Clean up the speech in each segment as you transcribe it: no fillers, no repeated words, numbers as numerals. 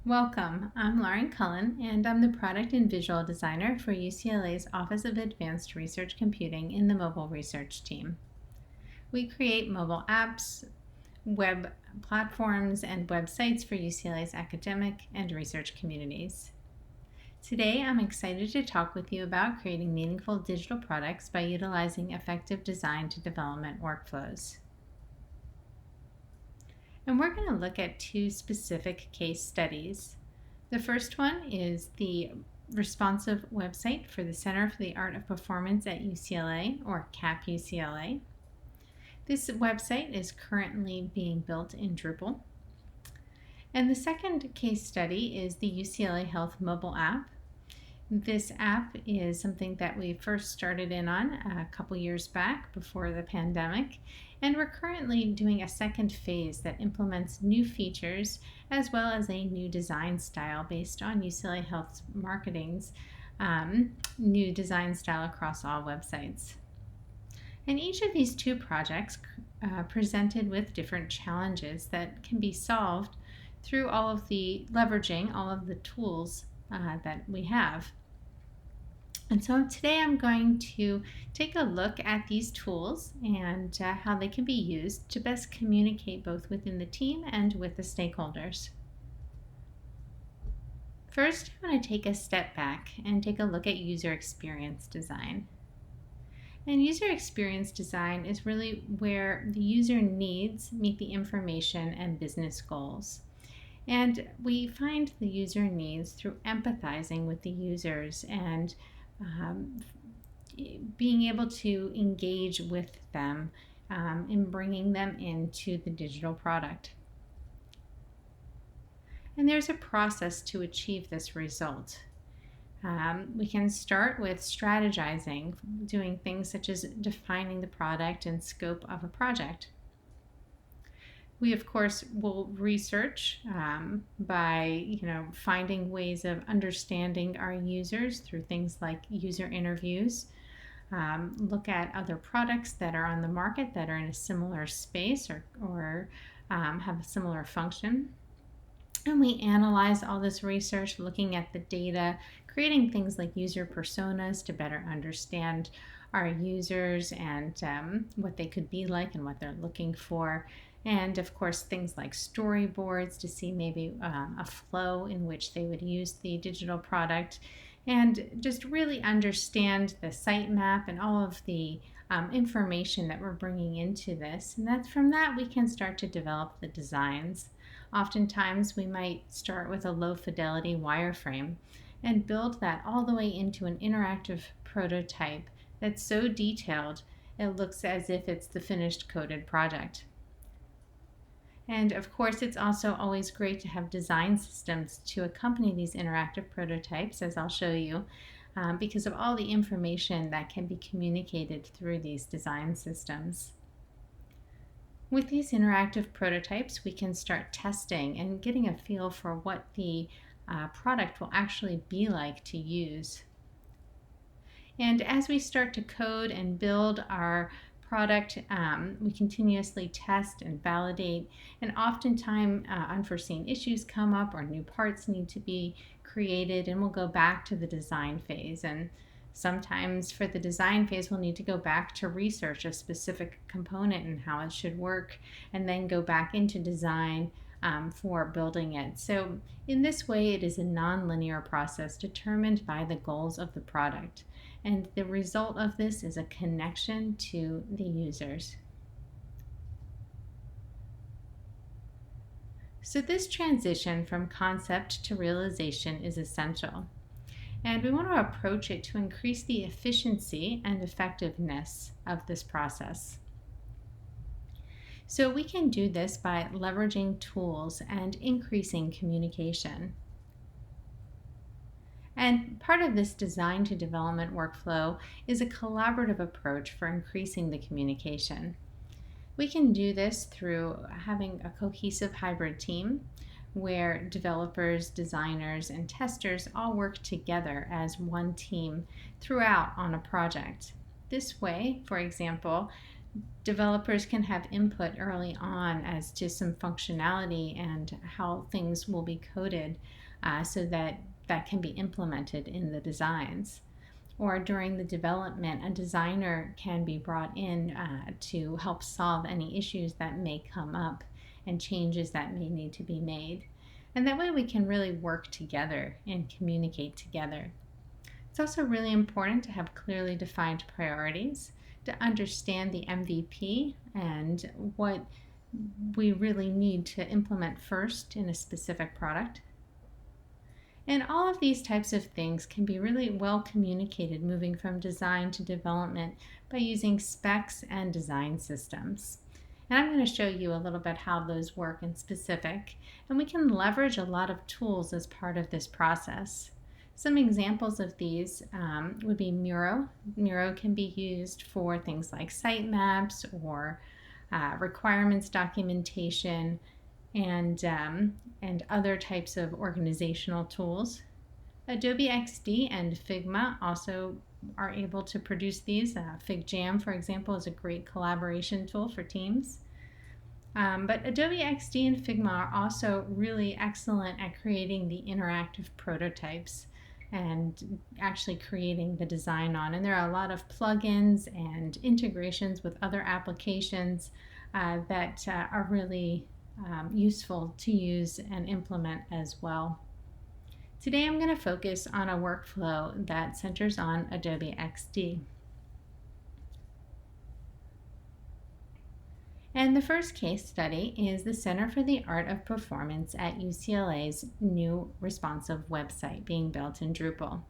Welcome. I'm Lauren Cullen, and I'm the Product and Visual Designer for UCLA's Office of Advanced Research Computing in the Mobile Research Team. We create mobile apps, web platforms, and websites for UCLA's academic and research communities. Today, I'm excited to talk with you about creating meaningful digital products by utilizing effective design to development workflows. And we're going to look at two specific case studies. The first one is the responsive website for the Center for the Art of Performance at UCLA, or CAP UCLA. This website is currently being built in Drupal. And the second case study is the UCLA Health mobile app. This app is something that we first started in on a couple years back before the pandemic, and we're currently doing a second phase that implements new features as well as a new design style based on UCLA Health's marketing's new design style across all websites. And each of these two projects presented with different challenges that can be solved through leveraging all of the tools that we have. And so today I'm going to take a look at these tools and how they can be used to best communicate both within the team and with the stakeholders. First, I'm going to take a step back and take a look at user experience design. And user experience design is really where the user needs meet the information and business goals. And we find the user needs through empathizing with the users and being able to engage with them in bringing them into the digital product. And there's a process to achieve this result. We can start with strategizing, doing things such as defining the product and scope of a project. We, of course, will research by finding ways of understanding our users through things like user interviews, look at other products that are on the market that are in a similar space or have a similar function. And we analyze all this research, looking at the data, creating things like user personas to better understand our users and what they could be like and what they're looking for. And of course, things like storyboards to see maybe a flow in which they would use the digital product, and just really understand the sitemap and all of the information that we're bringing into this. And from that we can start to develop the designs. Oftentimes we might start with a low fidelity wireframe and build that all the way into an interactive prototype that's so detailed it looks as if it's the finished coded project. And of course, it's also always great to have design systems to accompany these interactive prototypes, as I'll show you, because of all the information that can be communicated through these design systems. With these interactive prototypes, we can start testing and getting a feel for what the product will actually be like to use. And as we start to code and build our product, we continuously test and validate, and oftentimes unforeseen issues come up or new parts need to be created, and we'll go back to the design phase. And sometimes for the design phase we'll need to go back to research a specific component and how it should work, and then go back into design for building it. So in this way, it is a non-linear process determined by the goals of the product. And the result of this is a connection to the users. So this transition from concept to realization is essential. And we want to approach it to increase the efficiency and effectiveness of this process. So we can do this by leveraging tools and increasing communication. And part of this design to development workflow is a collaborative approach for increasing the communication. We can do this through having a cohesive hybrid team where developers, designers, and testers all work together as one team throughout on a project. This way, for example, developers can have input early on as to some functionality and how things will be coded so that that can be implemented in the designs. Or during the development, a designer can be brought in to help solve any issues that may come up and changes that may need to be made. And that way we can really work together and communicate together. It's also really important to have clearly defined priorities, to understand the MVP and what we really need to implement first in a specific product. And all of these types of things can be really well communicated moving from design to development by using specs and design systems. And I'm going to show you a little bit how those work in specific, and we can leverage a lot of tools as part of this process. Some examples of these would be Miro. Miro can be used for things like sitemaps or requirements documentation, and other types of organizational tools. Adobe XD and Figma also are able to produce these. FigJam, for example, is a great collaboration tool for teams. But Adobe XD and Figma are also really excellent at creating the interactive prototypes and actually creating the design on. And there are a lot of plugins and integrations with other applications that are really useful to use and implement as well. Today I'm going to focus on a workflow that centers on Adobe XD. And the first case study is the Center for the Art of Performance at UCLA's new responsive website being built in Drupal.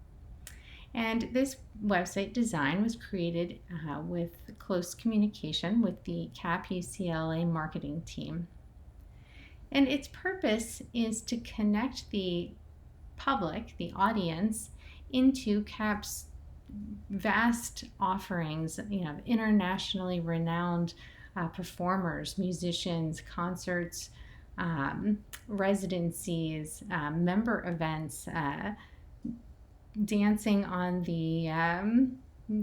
And this website design was created with close communication with the CAP UCLA marketing team. And its purpose is to connect the public, the audience, into CAP's vast offerings, internationally renowned performers, musicians, concerts, residencies, member events, dancing on the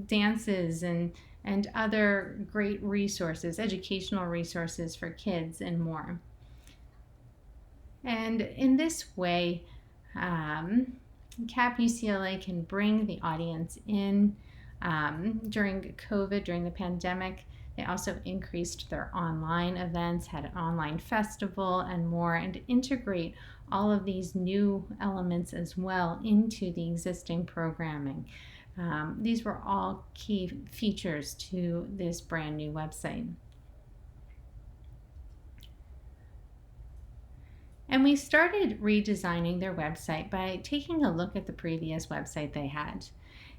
dances and other great resources, educational resources for kids and more. And in this way, CAP UCLA can bring the audience in. During COVID, during the pandemic, they also increased their online events, had an online festival and more, and integrate all of these new elements as well into the existing programming. These were all key features to this brand new website. And we started redesigning their website by taking a look at the previous website they had.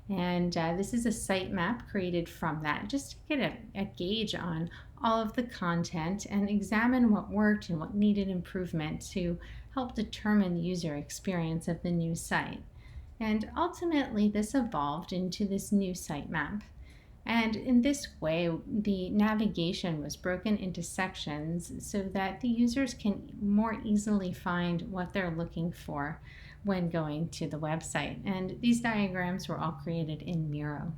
And this is a sitemap created from that, just to get a gauge on all of the content and examine what worked and what needed improvement to help determine the user experience of the new site. And ultimately, this evolved into this new sitemap. And in this way, the navigation was broken into sections so that the users can more easily find what they're looking for when going to the website. And these diagrams were all created in Miro.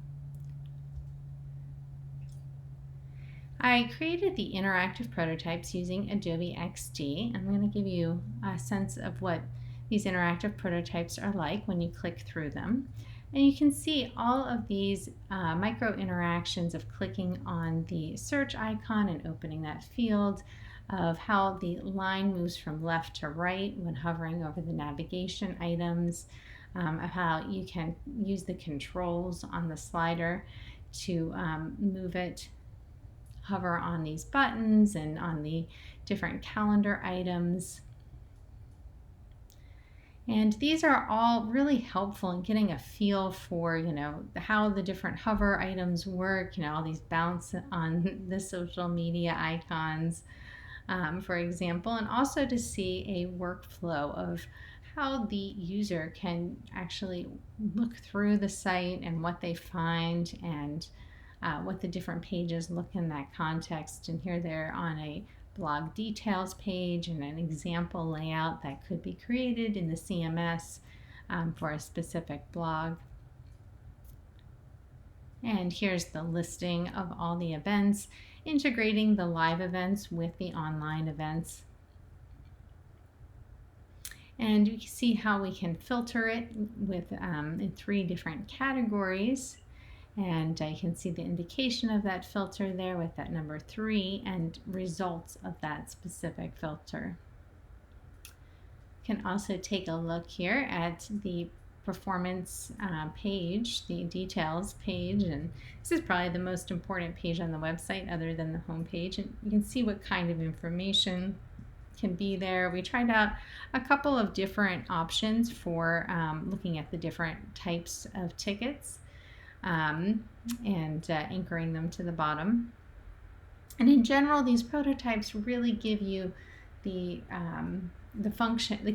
I created the interactive prototypes using Adobe XD. I'm going to give you a sense of what these interactive prototypes are like when you click through them. And you can see all of these micro interactions of clicking on the search icon and opening that field, of how the line moves from left to right when hovering over the navigation items, of how you can use the controls on the slider to move it, hover on these buttons and on the different calendar items. And these are all really helpful in getting a feel for, how the different hover items work, all these bounce on the social media icons, for example, and also to see a workflow of how the user can actually look through the site and what they find and what the different pages look in that context. And here they're on a blog details page and an example layout that could be created in the CMS for a specific blog. And here's the listing of all the events. integrating the live events with the online events. And you can see how we can filter it with in 3 different categories. And you can see the indication of that filter there with that number 3 and results of that specific filter. You can also take a look here at the performance page, the details page, and this is probably the most important page on the website other than the home page. And you can see what kind of information can be there. We tried out a couple of different options for looking at the different types of tickets and anchoring them to the bottom. And in general, these prototypes really give you the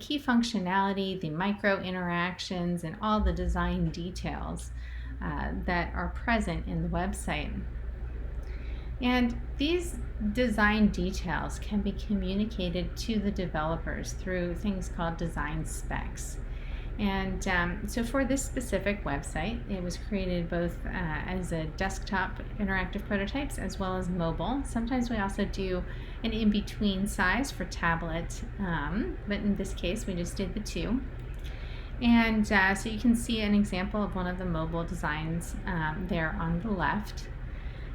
key functionality, the micro interactions, and all the design details that are present in the website. And these design details can be communicated to the developers through things called design specs. And so for this specific website, it was created both as a desktop interactive prototypes as well as mobile. Sometimes we also do an in-between size for tablet, but in this case we just did the 2. And so you can see an example of one of the mobile designs there on the left.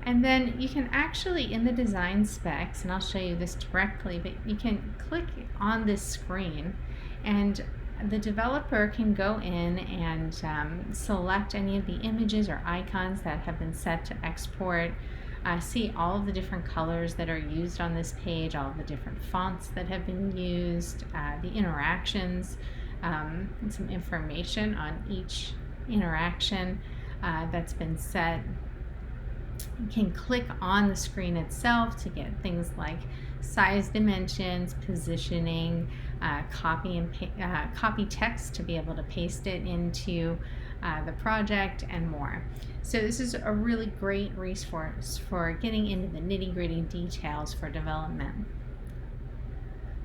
And then you can actually, in the design specs, and I'll show you this directly, but you can click on this screen and the developer can go in and select any of the images or icons that have been set to export, see all of the different colors that are used on this page, all of the different fonts that have been used, the interactions, and some information on each interaction that's been set. You can click on the screen itself to get things like size dimensions, positioning, copy text to be able to paste it into the project, and more. So this is a really great resource for getting into the nitty-gritty details for development.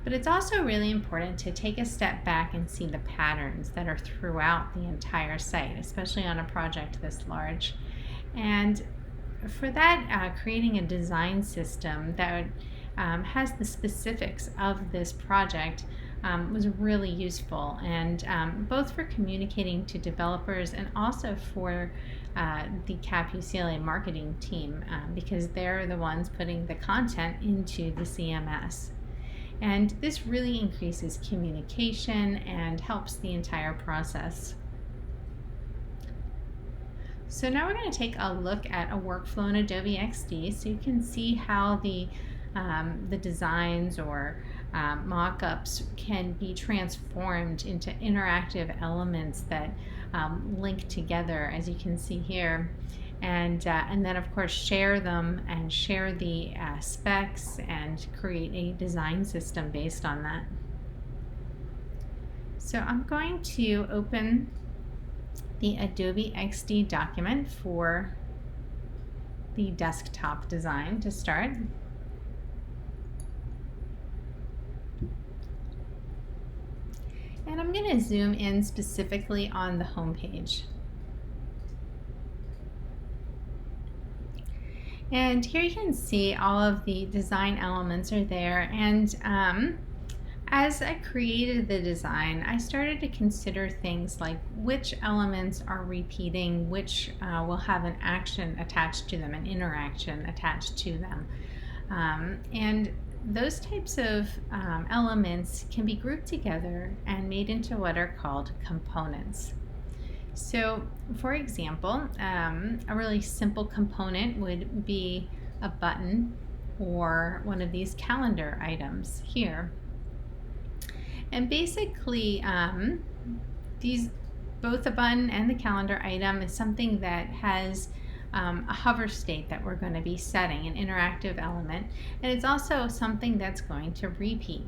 But it's also really important to take a step back and see the patterns that are throughout the entire site, especially on a project this large. And for that, creating a design system that has the specifics of this project was really useful, and both for communicating to developers and also for the CAP UCLA marketing team, because they're the ones putting the content into the CMS. And this really increases communication and helps the entire process. So now we're going to take a look at a workflow in Adobe XD so you can see how the designs or mock-ups can be transformed into interactive elements that link together, as you can see here, and then of course share them and share the specs and create a design system based on that. So I'm going to open the Adobe XD document for the desktop design to start. And I'm going to zoom in specifically on the home page. And here you can see all of the design elements are there, and as I created the design, I started to consider things like which elements are repeating, which will have an action attached to them, an interaction attached to them. And those types of elements can be grouped together and made into what are called components. So, for example, a really simple component would be a button or one of these calendar items here. And basically, both the button and the calendar item is something that has a hover state that we're going to be setting, an interactive element, and it's also something that's going to repeat.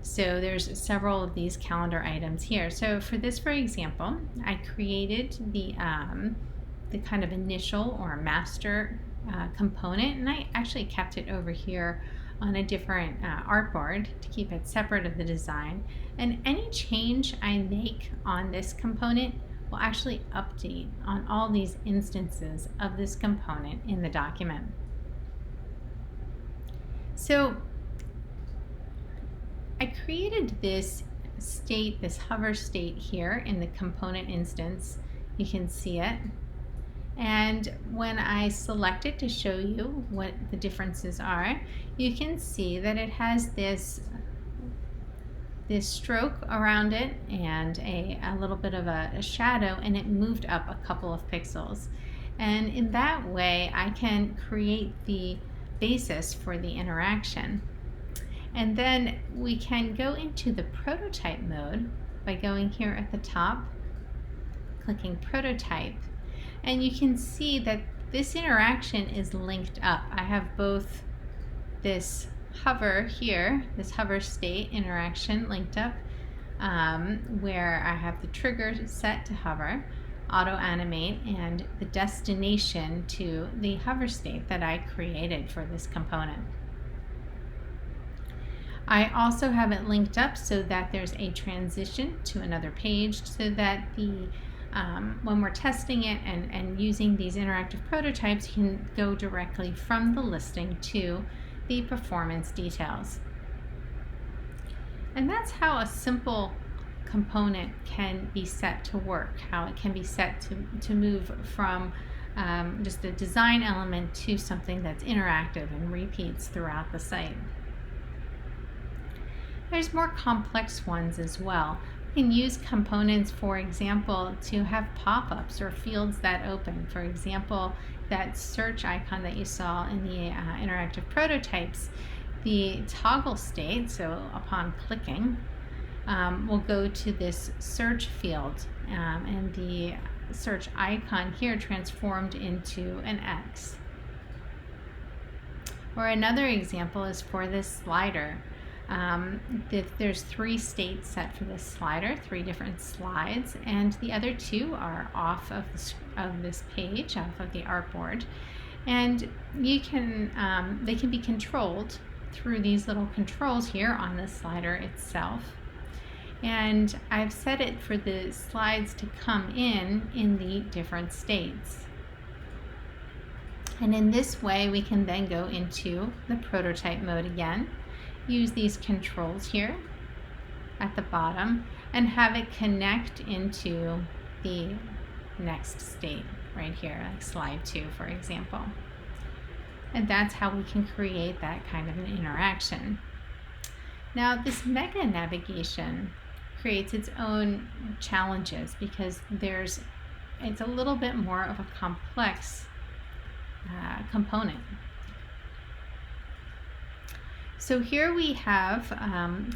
So there's several of these calendar items here. So for this, for example, I created the kind of initial or master component, and I actually kept it over here on a different artboard to keep it separate of the design. And any change I make on this component will actually update on all these instances of this component in the document. So I created this state, this hover state here in the component instance. You can see it. And when I select it to show you what the differences are, you can see that it has this stroke around it and a little bit of a shadow, and it moved up a couple of pixels. And in that way, I can create the basis for the interaction. And then we can go into the prototype mode by going here at the top, clicking prototype. And you can see that this interaction is linked up. I have both this hover here, this hover state interaction linked up, where I have the trigger set to hover, auto animate, and the destination to the hover state that I created for this component. I also have it linked up so that there's a transition to another page, so that when we're testing it and using these interactive prototypes, you can go directly from the listing to the performance details. And that's how a simple component can be set to work, how it can be set to move from just a design element to something that's interactive and repeats throughout the site. There's more complex ones as well. You can use components, for example, to have pop-ups or fields that open. For example, that search icon that you saw in the interactive prototypes, the toggle state, so upon clicking, will go to this search field, and the search icon here transformed into an X. Or another example is for this slider. There's 3 states set for this slider, 3 different slides, and the other 2 are off of this page, off of the artboard. And you can they can be controlled through these little controls here on the slider itself. And I've set it for the slides to come in the different states. And in this way, we can then go into the prototype mode again, use these controls here at the bottom, and have it connect into the next state right here, like slide 2, for example. And that's how we can create that kind of an interaction. Now, this mega navigation creates its own challenges because it's a little bit more of a complex component. So here we have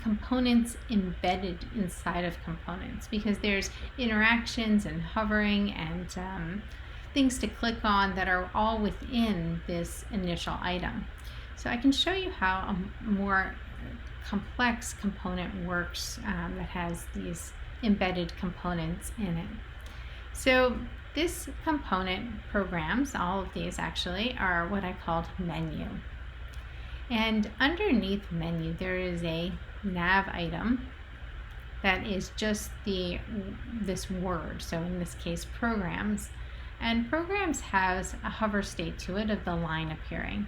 components embedded inside of components, because there's interactions and hovering and things to click on that are all within this initial item. So I can show you how a more complex component works that has these embedded components in it. So this component programs, all of these actually, are what I called menu. And underneath menu, there is a nav item that is just this word. So in this case, programs. And programs has a hover state to it of the line appearing.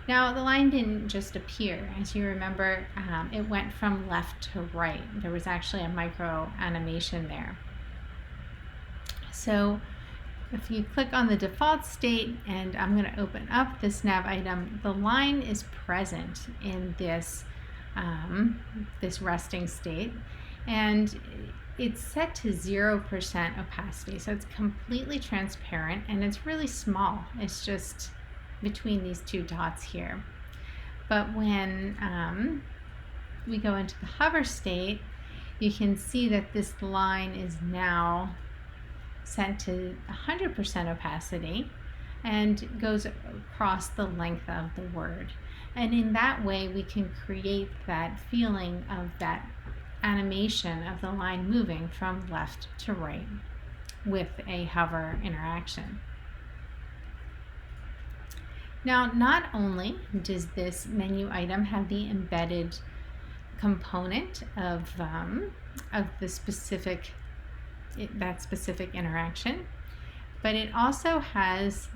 Now, the line didn't just appear. As you remember, it went from left to right. There was actually a micro animation there. So if you click on the default state, and I'm going to open up this nav item, the line is present in this resting state, and it's set to 0% opacity, so it's completely transparent and it's really small. It's just between these 2 dots here. But when we go into the hover state, you can see that this line is now set to 100% opacity and goes across the length of the word. And in that way, we can create that feeling of that animation of the line moving from left to right with a hover interaction. Now, not only does this menu item have the embedded component of the specific interaction, but it also has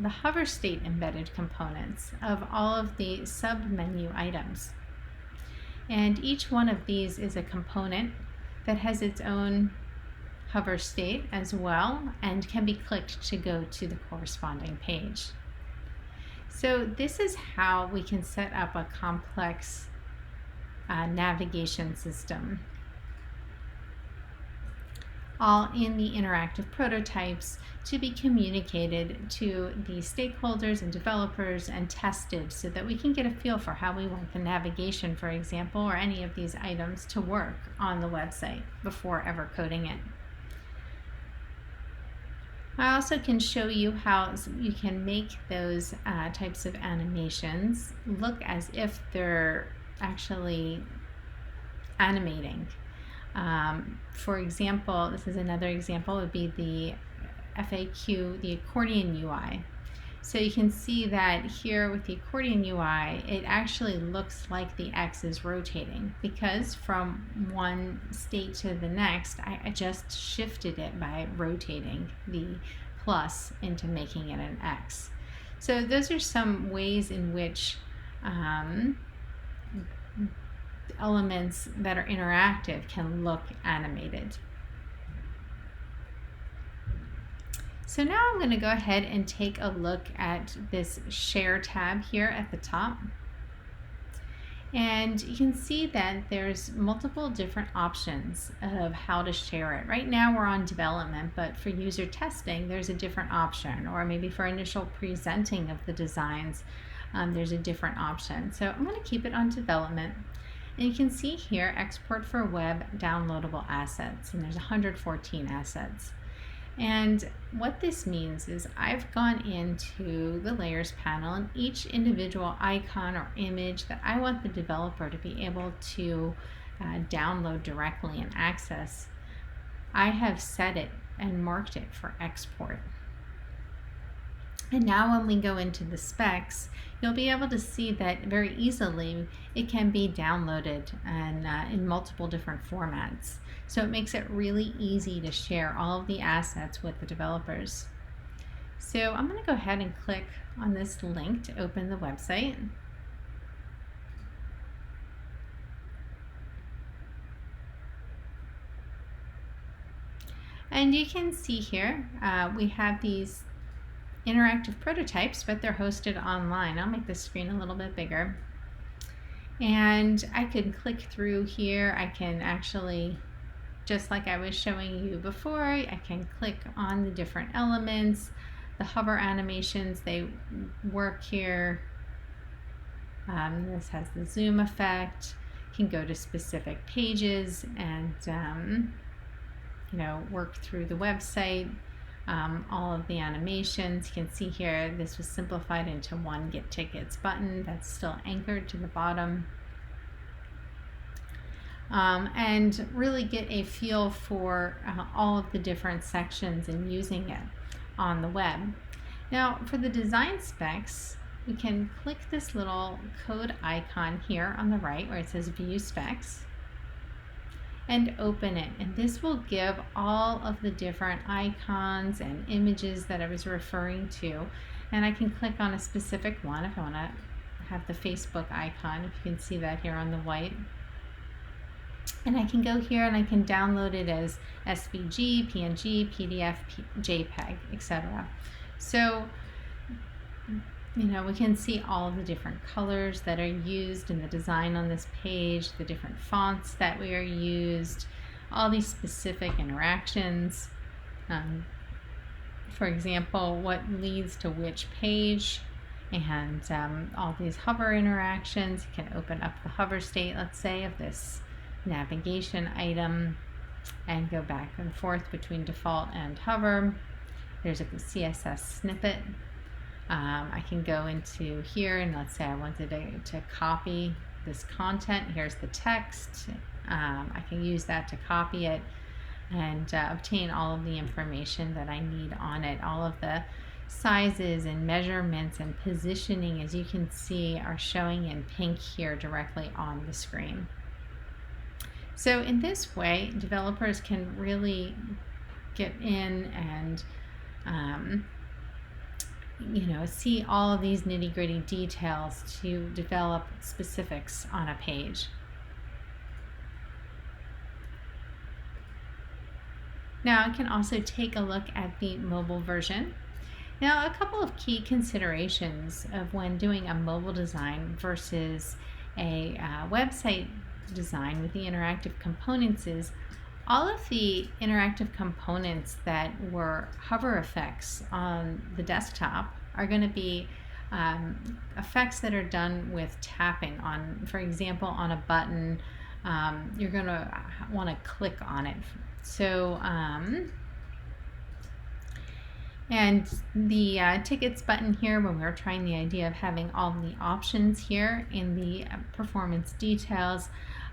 the hover state embedded components of all of the sub-menu items. And each one of these is a component that has its own hover state as well and can be clicked to go to the corresponding page. So this is how we can set up a complex navigation system, all in the interactive prototypes to be communicated to the stakeholders and developers and tested so that we can get a feel for how we want the navigation, for example, or any of these items to work on the website before ever coding it. I also can show you how you can make those types of animations look as if they're actually animating. For example, this is another example, would be the FAQ, the accordion UI. So you can see that here with the accordion UI, it actually looks like the X is rotating because from one state to the next, I just shifted it by rotating the plus into making it an X. So those are some ways in which elements that are interactive can look animated. So now I'm going to go ahead and take a look at this Share tab here at the top. And you can see that there's multiple different options of how to share it. Right now we're on development, but for user testing there's a different option, or maybe for initial presenting of the designs there's a different option. So I'm going to keep it on development. And you can see here, export for web downloadable assets, and there's 114 assets. And what this means is I've gone into the layers panel, and each individual icon or image that I want the developer to be able to download directly and access, I have set it and marked it for export. And now when we go into the specs, you'll be able to see that very easily it can be downloaded and in multiple different formats. So it makes it really easy to share all of the assets with the developers. So I'm going to go ahead and click on this link to open the website. And you can see here we have these interactive prototypes, but they're hosted online. I'll make the screen a little bit bigger. And I can click through here. I can actually, just like I was showing you before, I can click on the different elements. The hover animations, they work here. This has the zoom effect. You can go to specific pages and work through the website. All of the animations, you can see here, this was simplified into one Get Tickets button that's still anchored to the bottom. And really get a feel for all of the different sections and using it on the web. Now for the design specs, we can click this little code icon here on the right where it says View Specs and open it, and this will give all of the different icons and images that I was referring to, and I can click on a specific one if I want to have the Facebook icon, if you can see that here on the white. And I can go here and I can download it as SVG, PNG, PDF, JPEG, etc. So we can see all of the different colors that are used in the design on this page, the different fonts that we are used, all these specific interactions. For example, what leads to which page, and all these hover interactions. You can open up the hover state, let's say, of this navigation item and go back and forth between default and hover. There's a CSS snippet. I can go into here and let's say I wanted to copy this content. Here's the text. I can use that to copy it and obtain all of the information that I need on it. All of the sizes and measurements and positioning, as you can see, are showing in pink here directly on the screen. So in this way, developers can really get in and see all of these nitty-gritty details to develop specifics on a page. Now I can also take a look at the mobile version. Now, a couple of key considerations of when doing a mobile design versus a website design with the interactive components is all of the interactive components that were hover effects on the desktop are going to be effects that are done with tapping on, for example, on a button. You're going to want to click on it. So, and the tickets button here, when we're trying the idea of having all the options here in the performance details,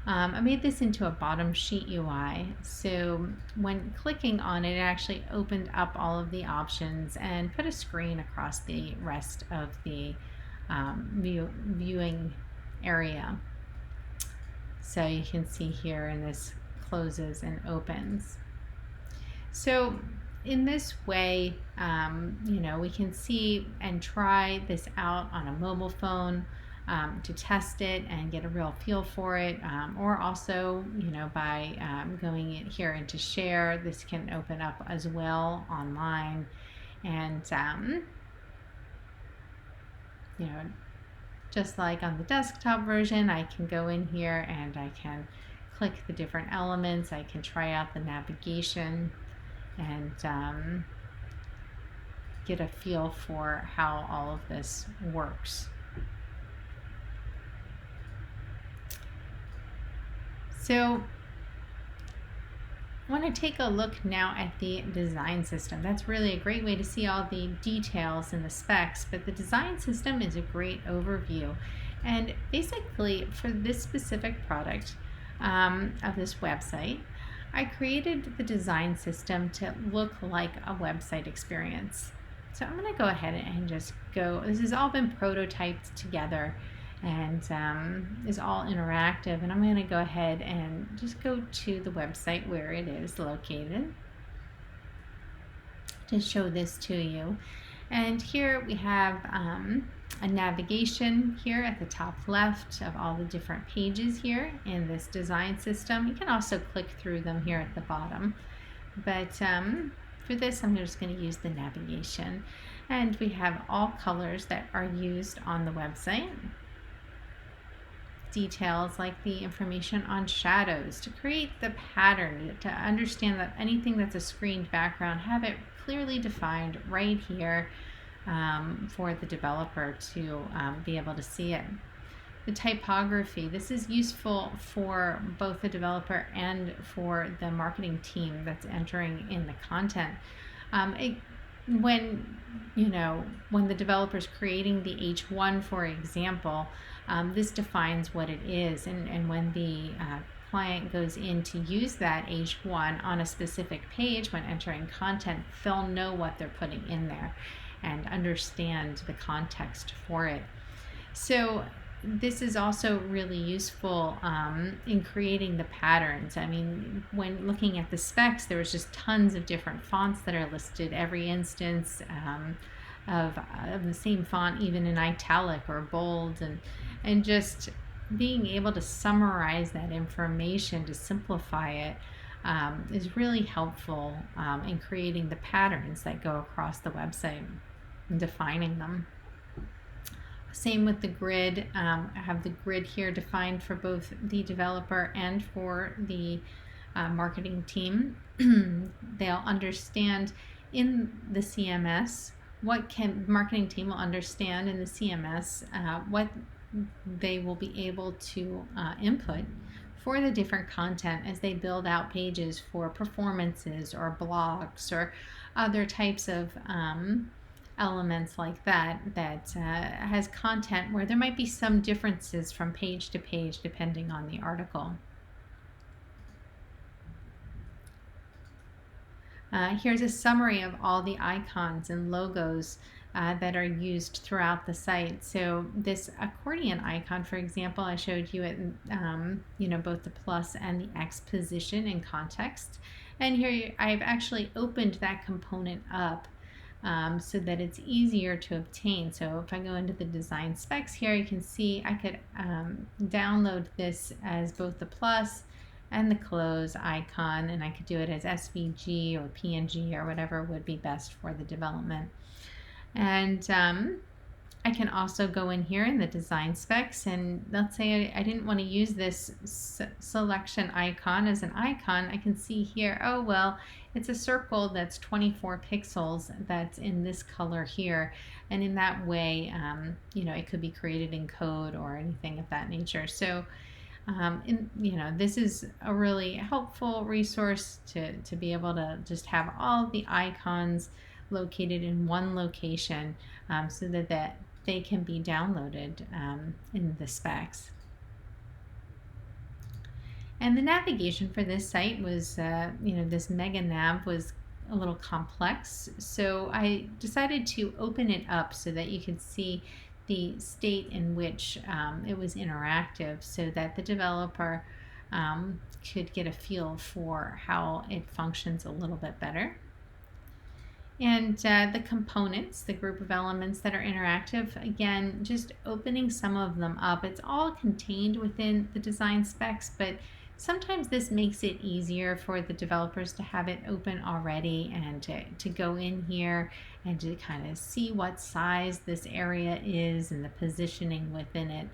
I made this into a bottom sheet UI. So when clicking on it, it actually opened up all of the options and put a screen across the rest of the viewing area. So you can see here, and this closes and opens. So in this way, we can see and try this out on a mobile phone to test it and get a real feel for it, or also, by going in here into share, this can open up as well online. And, just like on the desktop version, I can go in here and I can click the different elements. I can try out the navigation and get a feel for how all of this works. So I want to take a look now at the design system. That's really a great way to see all the details in the specs, but the design system is a great overview. And basically, for this specific product of this website, I created the design system to look like a website experience. So I'm going to go ahead and just go. This has all been prototyped together and is all interactive. And I'm going to go ahead and just go to the website where it is located to show this to you. And here we have a navigation here at the top left of all the different pages here in this design system. You can also click through them here at the bottom. But for this, I'm just going to use the navigation. And we have all colors that are used on the website. Details like the information on shadows to create the pattern, to understand that anything that's a screened background, have it clearly defined right here for the developer to be able to see it. The typography, this is useful for both the developer and for the marketing team that's entering in the content. When the developer's creating the H1, for example, this defines what it is, and when the client goes in to use that H1 on a specific page when entering content, they'll know what they're putting in there and understand the context for it. So this is also really useful in creating the patterns. I mean, when looking at the specs, there was just tons of different fonts that are listed, every instance of the same font, even in italic or bold, and just being able to summarize that information to simplify it is really helpful in creating the patterns that go across the website and defining them. Same with the grid. I have the grid here defined for both the developer and for the marketing team. They'll understand in the CMS marketing team will understand in the CMS what they will be able to input for the different content as they build out pages for performances or blogs or other types of elements like that has content where there might be some differences from page to page depending on the article. Here's a summary of all the icons and logos that are used throughout the site. So this accordion icon, for example, I showed you at both the plus and the X position in context. And here I've actually opened that component up so that it's easier to obtain. So if I go into the design specs here, you can see I could download this as both the plus and the close icon, and I could do it as SVG or PNG or whatever would be best for the development. And I can also go in here in the design specs, and let's say I didn't want to use this selection icon as an icon. I can see here, oh well, it's a circle that's 24 pixels that's in this color here, and in that way, it could be created in code or anything of that nature. So this is a really helpful resource to be able to just have all the icons located in one location, so that they can be downloaded in the specs. And the navigation for this site was, this mega nav was a little complex, so I decided to open it up so that you could see the state in which it was interactive, so that the developer could get a feel for how it functions a little bit better. And the components, the group of elements that are interactive, again, just opening some of them up. It's all contained within the design specs, but sometimes this makes it easier for the developers to have it open already and to go in here and to kind of see what size this area is and the positioning within it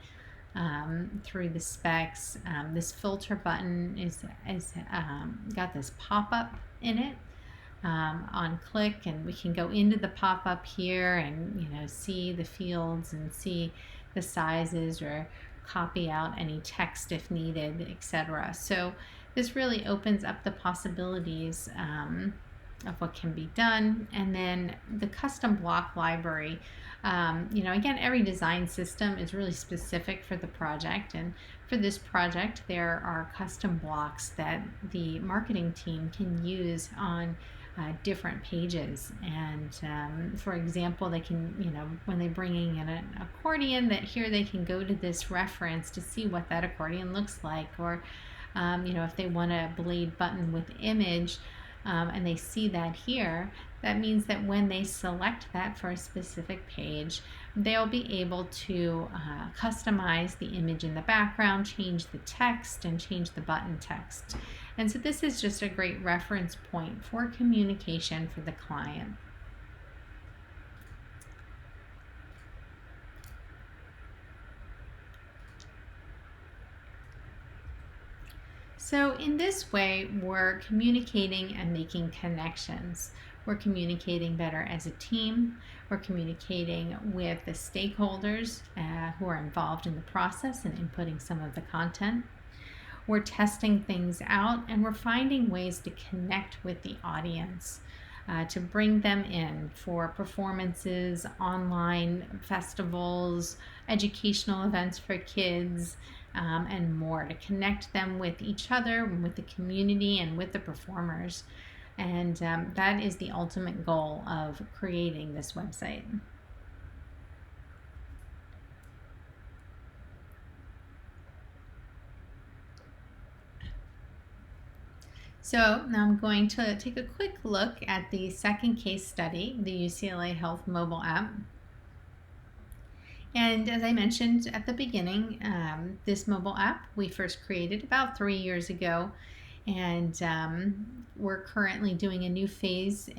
through the specs. This filter button is got this pop-up in it. On click, and we can go into the pop-up here and see the fields and see the sizes or copy out any text if needed, etc. So this really opens up the possibilities of what can be done. And then the custom block library, again, every design system is really specific for the project, and for this project there are custom blocks that the marketing team can use on different pages. And for example, they can, when they're bringing in an accordion, that here they can go to this reference to see what that accordion looks like, or if they want a blade button with image, and they see that here, that means that when they select that for a specific page, they'll be able to customize the image in the background, change the text, and change the button text. And so this is just a great reference point for communication for the client. So in this way, we're communicating and making connections. We're communicating better as a team. We're communicating with the stakeholders who are involved in the process and inputting some of the content. We're testing things out, and we're finding ways to connect with the audience, to bring them in for performances, online festivals, educational events for kids, and more, to connect them with each other, with the community, and with the performers. And that is the ultimate goal of creating this website. So now I'm going to take a quick look at the second case study, the UCLA Health mobile app. And as I mentioned at the beginning, this mobile app we first created about 3 years ago, and we're currently doing a new phase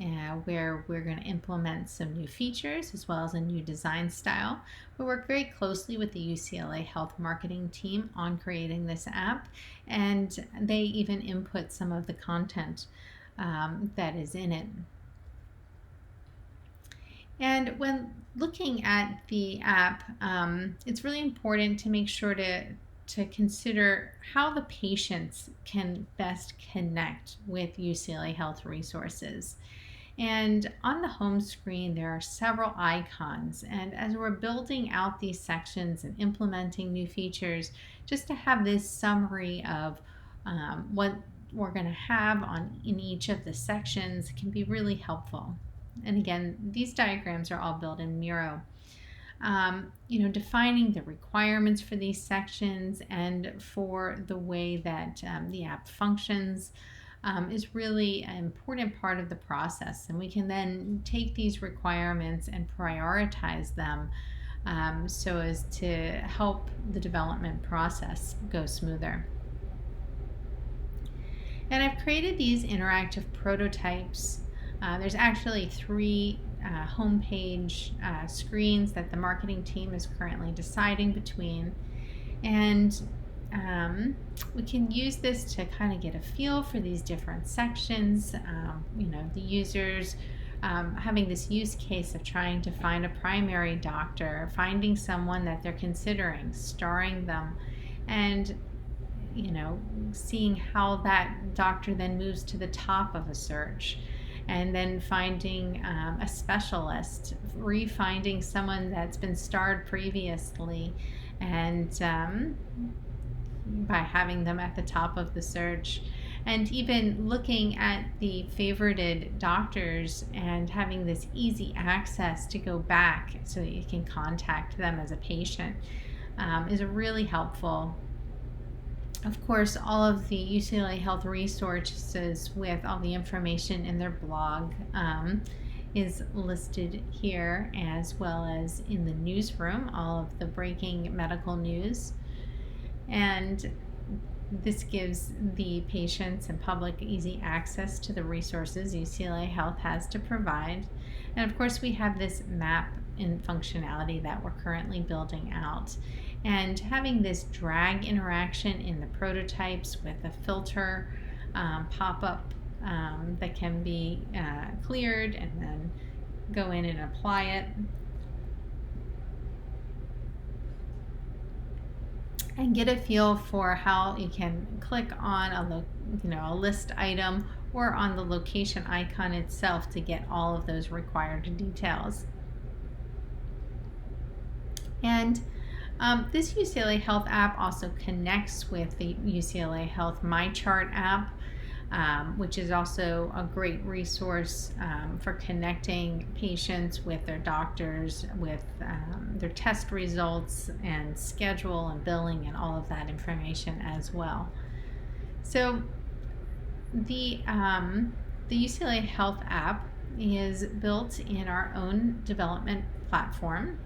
where we're going to implement some new features as well as a new design style. We work very closely with the UCLA Health marketing team on creating this app, and they even input some of the content that is in it. And when looking at the app, it's really important to make sure to consider how the patients can best connect with UCLA Health resources. And on the home screen, there are several icons. And as we're building out these sections and implementing new features, just to have this summary of what we're going to have in each of the sections can be really helpful. And again, these diagrams are all built in Miro. Defining the requirements for these sections and for the way that the app functions. is really an important part of the process. And we can then take these requirements and prioritize them so as to help the development process go smoother. And I've created these interactive prototypes. There's actually 3 homepage screens that the marketing team is currently deciding between. And we can use this to kind of get a feel for these different sections. The users having this use case of trying to find a primary doctor, finding someone that they're considering, starring them, and seeing how that doctor then moves to the top of a search, and then finding a specialist, refinding someone that's been starred previously, and by having them at the top of the search, and even looking at the favorited doctors and having this easy access to go back so that you can contact them as a patient is really helpful. Of course, all of the UCLA Health resources with all the information in their blog is listed here, as well as in the newsroom, all of the breaking medical news. And this gives the patients and public easy access to the resources UCLA Health has to provide. And of course, we have this map and functionality that we're currently building out. And having this drag interaction in the prototypes with a filter pop-up that can be cleared and then go in and apply it. And get a feel for how you can click on a list item or on the location icon itself to get all of those required details. And this UCLA Health app also connects with the UCLA Health MyChart app, which is also a great resource for connecting patients with their doctors, with their test results and schedule and billing and all of that information as well. So the UCLA Health app is built in our own development platform.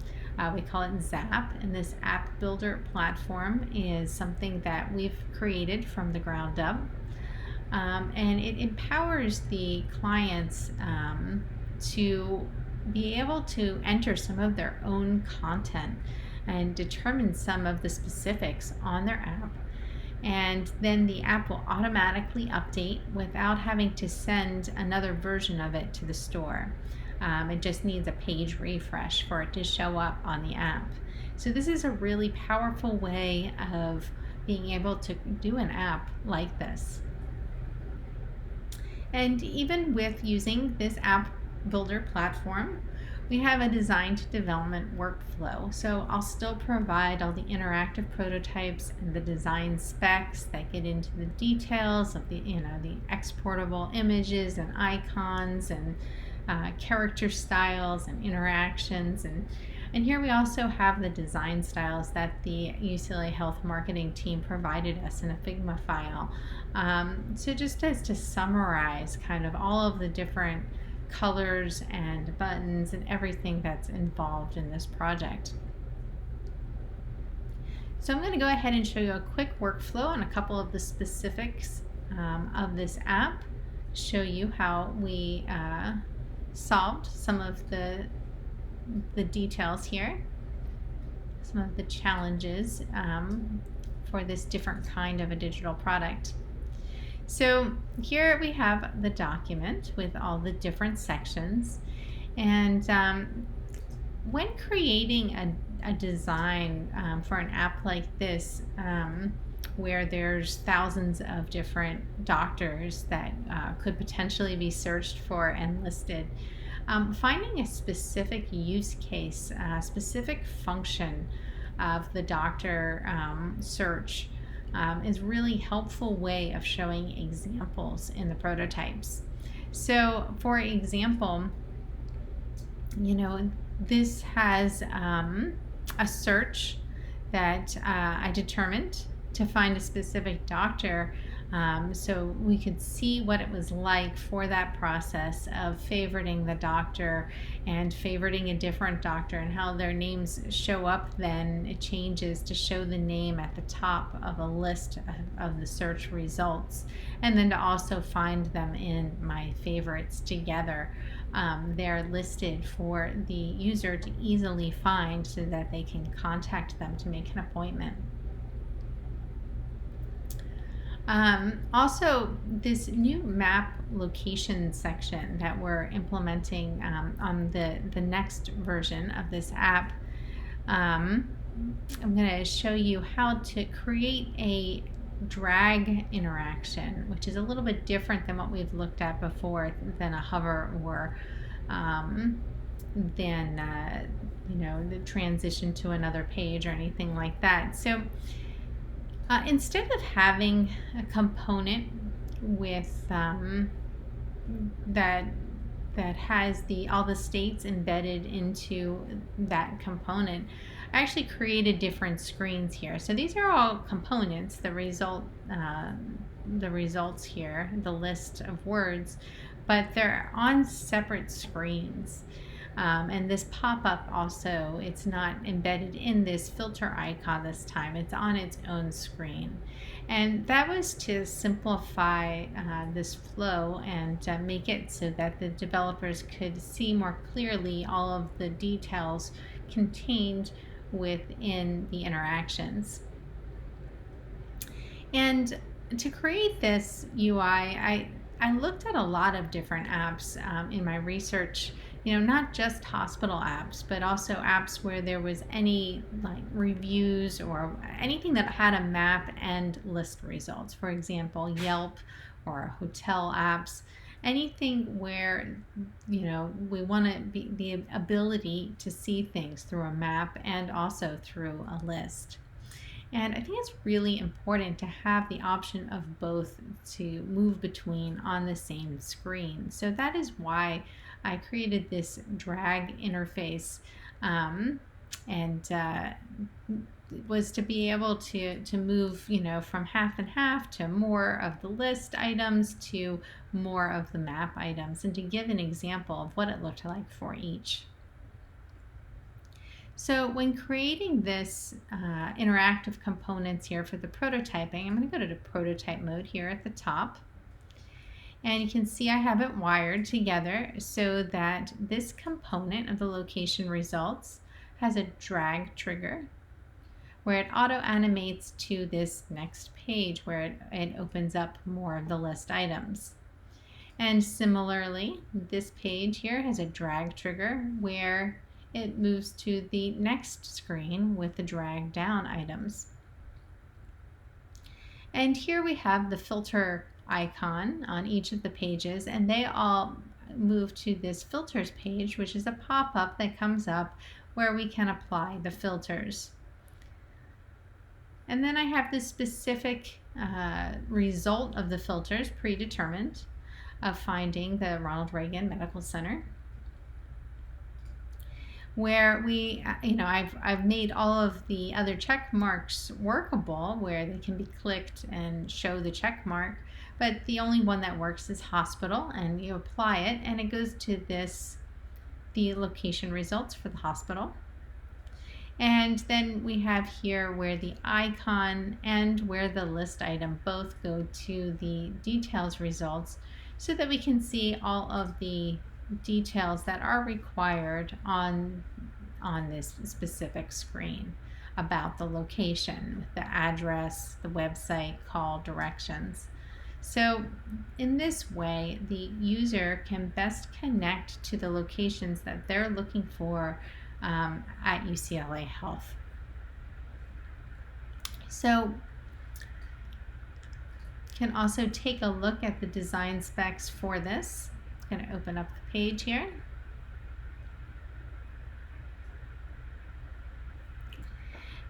We call it ZAP, and this app builder platform is something that we've created from the ground up. And it empowers the clients to be able to enter some of their own content and determine some of the specifics on their app. And then the app will automatically update without having to send another version of it to the store. It just needs a page refresh for it to show up on the app. So this is a really powerful way of being able to do an app like this. And even with using this app builder platform, we have a design to development workflow. So I'll still provide all the interactive prototypes and the design specs that get into the details of the exportable images and icons and character styles and interactions. And here we also have the design styles that the UCLA Health marketing team provided us in a Figma file. So just as to summarize kind of all of the different colors and buttons and everything that's involved in this project. So I'm going to go ahead and show you a quick workflow on a couple of the specifics of this app, show you how we solved some of the details here, some of the challenges for this different kind of a digital product. So here we have the document with all the different sections, and when creating a design for an app like this, where there's thousands of different doctors that could potentially be searched for and listed, finding a specific use case, a specific function of the doctor search is really helpful way of showing examples in the prototypes. So for example, this has a search that I determined to find a specific doctor So we could see what it was like for that process of favoriting the doctor and favoriting a different doctor, and how their names show up. Then it changes to show the name at the top of a list of the search results, and then to also find them in my favorites together. They're listed for the user to easily find so that they can contact them to make an appointment. Also, this new map location section that we're implementing on the next version of this app, I'm going to show you how to create a drag interaction, which is a little bit different than what we've looked at before, than a hover or than the transition to another page or anything like that. So instead of having a component with that has all the states embedded into that component, I actually created different screens here. So these are all components, the results here, the list of words, but they're on separate screens. And this pop-up also, it's not embedded in this filter icon this time. It's on its own screen. And that was to simplify this flow and make it so that the developers could see more clearly all of the details contained within the interactions. And to create this UI, I looked at a lot of different apps in my research, not just hospital apps, but also apps where there was any like reviews or anything that had a map and list results. For example, Yelp or hotel apps, anything where we want to be the ability to see things through a map and also through a list. And I think it's really important to have the option of both to move between on the same screen. So that is why I created this drag interface, and was to be able to move from half and half to more of the list items to more of the map items, and to give an example of what it looked like for each. So when creating this interactive components here for the prototyping, I'm going to go to prototype mode here at the top. And you can see I have it wired together so that this component of the location results has a drag trigger where it auto animates to this next page where it opens up more of the list items. And similarly, this page here has a drag trigger where it moves to the next screen with the drag down items. And here we have the filter icon on each of the pages, and they all move to this filters page, which is a pop-up that comes up where we can apply the filters. And then I have this specific result of the filters predetermined of finding the Ronald Reagan Medical Center, where we, I've made all of the other check marks workable where they can be clicked and show the check mark, but the only one that works is hospital, and you apply it and it goes to the location results for the hospital. And then we have here where the icon and where the list item both go to the details results so that we can see all of the details that are required on this specific screen about the location, the address, the website, call, directions. So in this way, the user can best connect to the locations that they're looking for at UCLA Health. So you can also take a look at the design specs for this. I'm going to open up the page here.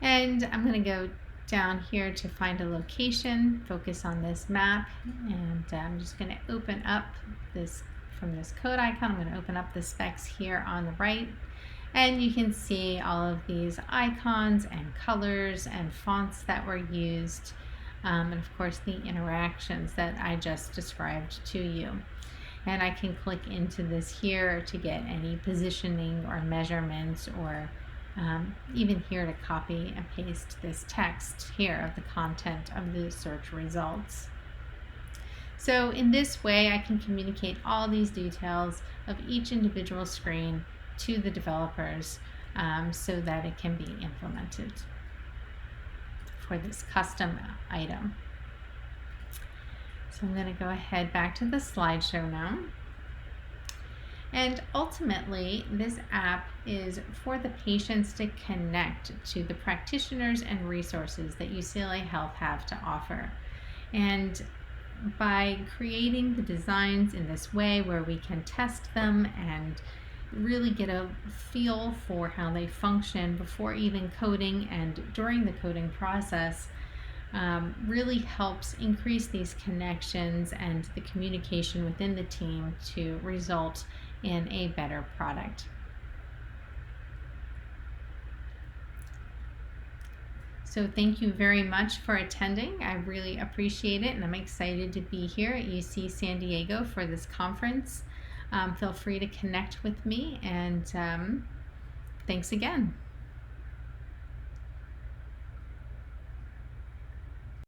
And I'm going to go down here to find a location, focus on this map, and I'm just going to open up this from this code icon. I'm going to open up the specs here on the right, and you can see all of these icons and colors and fonts that were used and of course the interactions that I just described to you. And I can click into this here to get any positioning or measurements, or even here to copy and paste this text here of the content of the search results. So in this way, I can communicate all these details of each individual screen to the developers so that it can be implemented for this custom item. So I'm going to go ahead back to the slideshow now. And ultimately, this app is for the patients to connect to the practitioners and resources that UCLA Health have to offer. And by creating the designs in this way where we can test them and really get a feel for how they function before even coding and during the coding process, really helps increase these connections and the communication within the team to result in a better product. So thank you very much for attending. I really appreciate it, and I'm excited to be here at UC San Diego for this conference. Feel free to connect with me, and thanks again.